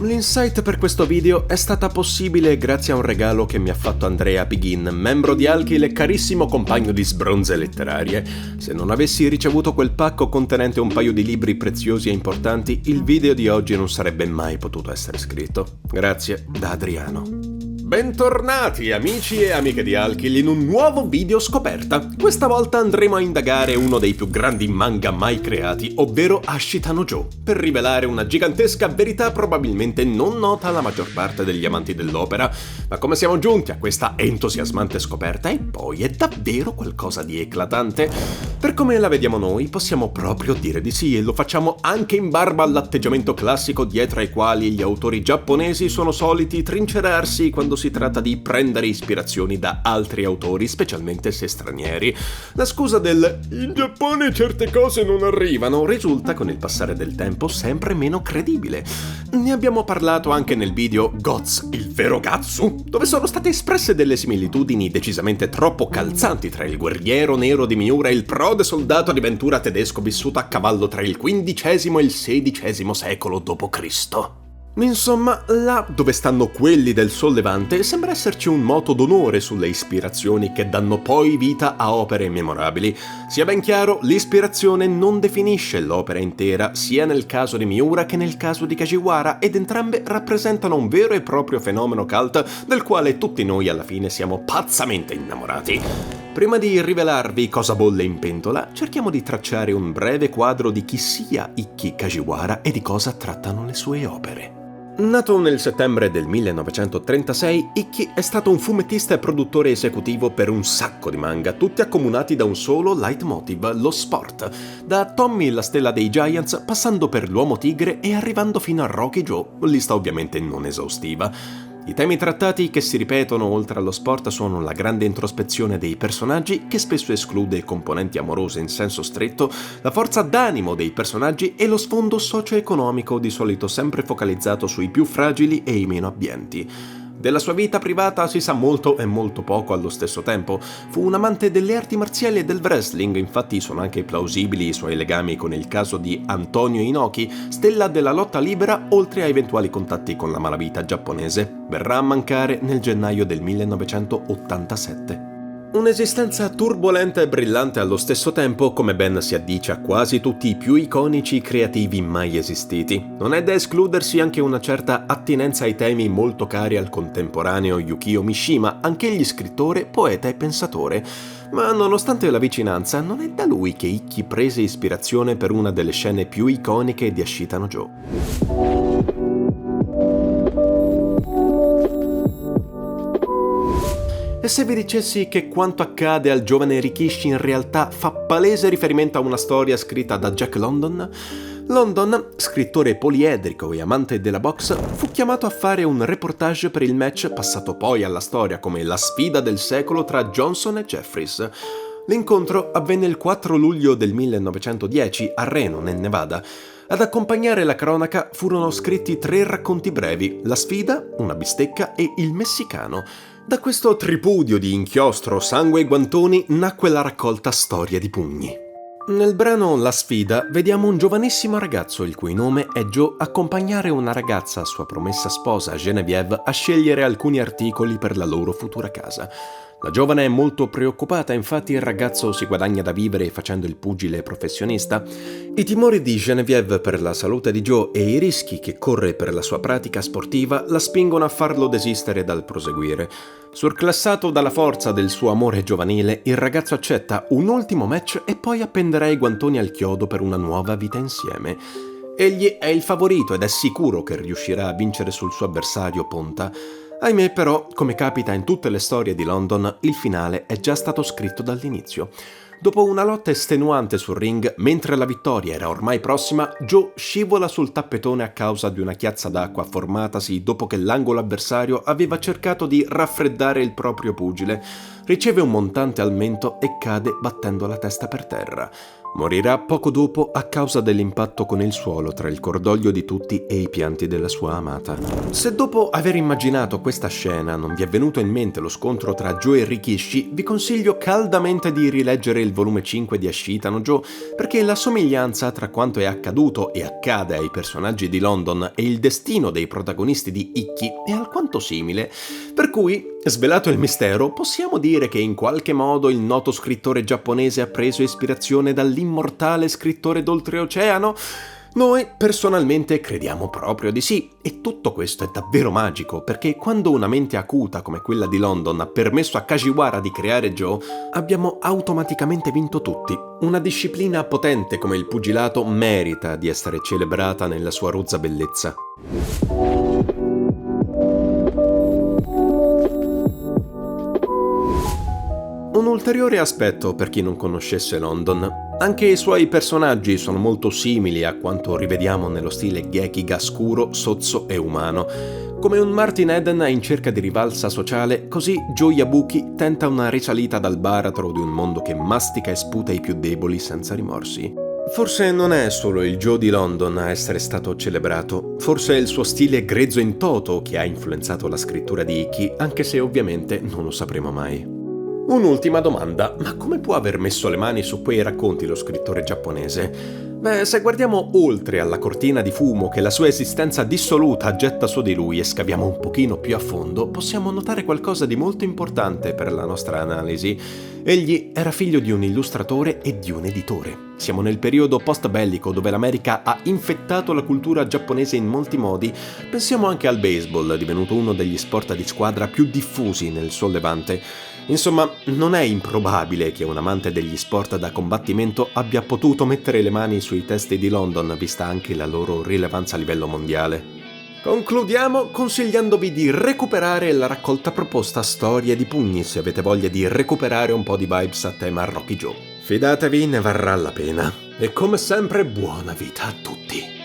L'insight per questo video è stata possibile grazie a un regalo che mi ha fatto Andrea Pighin, membro di Alkill e carissimo compagno di sbronze letterarie. Se non avessi ricevuto quel pacco contenente un paio di libri preziosi e importanti, il video di oggi non sarebbe mai potuto essere scritto. Grazie, da Adriano. Bentornati amici e amiche di Alkill in un nuovo video scoperta. Questa volta andremo a indagare uno dei più grandi manga mai creati, ovvero Ashita no Joe, per rivelare una gigantesca verità probabilmente non nota alla maggior parte degli amanti dell'opera. Ma come siamo giunti a questa entusiasmante scoperta? E poi è davvero qualcosa di eclatante? Per come la vediamo noi, possiamo proprio dire di sì, e lo facciamo anche in barba all'atteggiamento classico dietro ai quali gli autori giapponesi sono soliti trincerarsi quando si tratta di prendere ispirazioni da altri autori, specialmente se stranieri. La scusa del "in Giappone certe cose non arrivano" risulta con il passare del tempo sempre meno credibile. Ne abbiamo parlato anche nel video Goz, il vero Gatsu, dove sono state espresse delle similitudini decisamente troppo calzanti tra il guerriero nero di Miura e il prode soldato di Ventura tedesco vissuto a cavallo tra il XV e il XVI secolo d.C. Insomma, là dove stanno quelli del Sollevante sembra esserci un moto d'onore sulle ispirazioni che danno poi vita a opere memorabili. Sia ben chiaro, l'ispirazione non definisce l'opera intera, sia nel caso di Miura che nel caso di Kajiwara, ed entrambe rappresentano un vero e proprio fenomeno cult del quale tutti noi alla fine siamo pazzamente innamorati. Prima di rivelarvi cosa bolle in pentola, cerchiamo di tracciare un breve quadro di chi sia Ikki Kajiwara e di cosa trattano le sue opere. Nato nel settembre del 1936, Ikki è stato un fumettista e produttore esecutivo per un sacco di manga, tutti accomunati da un solo leitmotiv, lo sport. Da Tommy la stella dei Giants, passando per l'Uomo Tigre e arrivando fino a Rocky Joe, lista ovviamente non esaustiva. I temi trattati che si ripetono oltre allo sport sono la grande introspezione dei personaggi, che spesso esclude componenti amorose in senso stretto, la forza d'animo dei personaggi e lo sfondo socio-economico, di solito sempre focalizzato sui più fragili e i meno abbienti. Della sua vita privata si sa molto e molto poco allo stesso tempo. Fu un amante delle arti marziali e del wrestling, infatti sono anche plausibili i suoi legami con il caso di Antonio Inoki, stella della lotta libera, oltre a eventuali contatti con la malavita giapponese. Verrà a mancare nel gennaio del 1987. Un'esistenza turbolenta e brillante allo stesso tempo, come ben si addice a quasi tutti i più iconici creativi mai esistiti. Non è da escludersi anche una certa attinenza ai temi molto cari al contemporaneo Yukio Mishima, anch'egli scrittore, poeta e pensatore. Ma nonostante la vicinanza, non è da lui che Ikki prese ispirazione per una delle scene più iconiche di Ashita no Joe. E se vi dicessi che quanto accade al giovane Rikishi in realtà fa palese riferimento a una storia scritta da Jack London? London, scrittore poliedrico e amante della boxe, fu chiamato a fare un reportage per il match passato poi alla storia come la sfida del secolo tra Johnson e Jeffries. L'incontro avvenne il 4 luglio del 1910 a Reno, nel Nevada. Ad accompagnare la cronaca furono scritti 3 racconti brevi: La sfida, Una bistecca e Il messicano. Da questo tripudio di inchiostro, sangue e guantoni nacque la raccolta Storia di pugni. Nel brano La sfida vediamo un giovanissimo ragazzo, il cui nome è Joe, accompagnare una ragazza, sua promessa sposa Genevieve, a scegliere alcuni articoli per la loro futura casa. La giovane è molto preoccupata, infatti il ragazzo si guadagna da vivere facendo il pugile professionista. I timori di Genevieve per la salute di Joe e i rischi che corre per la sua pratica sportiva la spingono a farlo desistere dal proseguire. Surclassato dalla forza del suo amore giovanile, il ragazzo accetta un ultimo match e poi appenderà i guantoni al chiodo per una nuova vita insieme. Egli è il favorito ed è sicuro che riuscirà a vincere sul suo avversario Ponta. Ahimè però, come capita in tutte le storie di London, il finale è già stato scritto dall'inizio. Dopo una lotta estenuante sul ring, mentre la vittoria era ormai prossima, Joe scivola sul tappetone a causa di una chiazza d'acqua formatasi dopo che l'angolo avversario aveva cercato di raffreddare il proprio pugile. Riceve un montante al mento e cade battendo la testa per terra. Morirà poco dopo a causa dell'impatto con il suolo tra il cordoglio di tutti e i pianti della sua amata. Se dopo aver immaginato questa scena non vi è venuto in mente lo scontro tra Joe e Rikishi, vi consiglio caldamente di rileggere il volume 5 di Ashita no Joe, perché la somiglianza tra quanto è accaduto e accade ai personaggi di London e il destino dei protagonisti di Ikki è alquanto simile, per cui, svelato il mistero, possiamo dire che in qualche modo il noto scrittore giapponese ha preso ispirazione dall'immortale scrittore d'oltreoceano? Noi personalmente crediamo proprio di sì, e tutto questo è davvero magico, perché quando una mente acuta come quella di London ha permesso a Kashiwara di creare Joe, abbiamo automaticamente vinto tutti. Una disciplina potente come il pugilato merita di essere celebrata nella sua rozza bellezza. Un ulteriore aspetto per chi non conoscesse London. Anche i suoi personaggi sono molto simili a quanto rivediamo nello stile Gekiga scuro, sozzo e umano. Come un Martin Eden in cerca di rivalsa sociale, così Joe Yabuki tenta una risalita dal baratro di un mondo che mastica e sputa i più deboli senza rimorsi. Forse non è solo il Joe di London a essere stato celebrato, forse è il suo stile grezzo in toto che ha influenzato la scrittura di Ikki, anche se ovviamente non lo sapremo mai. Un'ultima domanda, ma come può aver messo le mani su quei racconti lo scrittore giapponese? Beh, se guardiamo oltre alla cortina di fumo che la sua esistenza dissoluta getta su di lui e scaviamo un pochino più a fondo, possiamo notare qualcosa di molto importante per la nostra analisi. Egli era figlio di un illustratore e di un editore. Siamo nel periodo post-bellico dove l'America ha infettato la cultura giapponese in molti modi. Pensiamo anche al baseball, divenuto uno degli sport di squadra più diffusi nel Sol Levante. Insomma, non è improbabile che un amante degli sport da combattimento abbia potuto mettere le mani sui testi di London, vista anche la loro rilevanza a livello mondiale. Concludiamo consigliandovi di recuperare la raccolta proposta Storie di pugni se avete voglia di recuperare un po' di vibes a tema Rocky Joe. Fidatevi, ne varrà la pena. E come sempre, buona vita a tutti!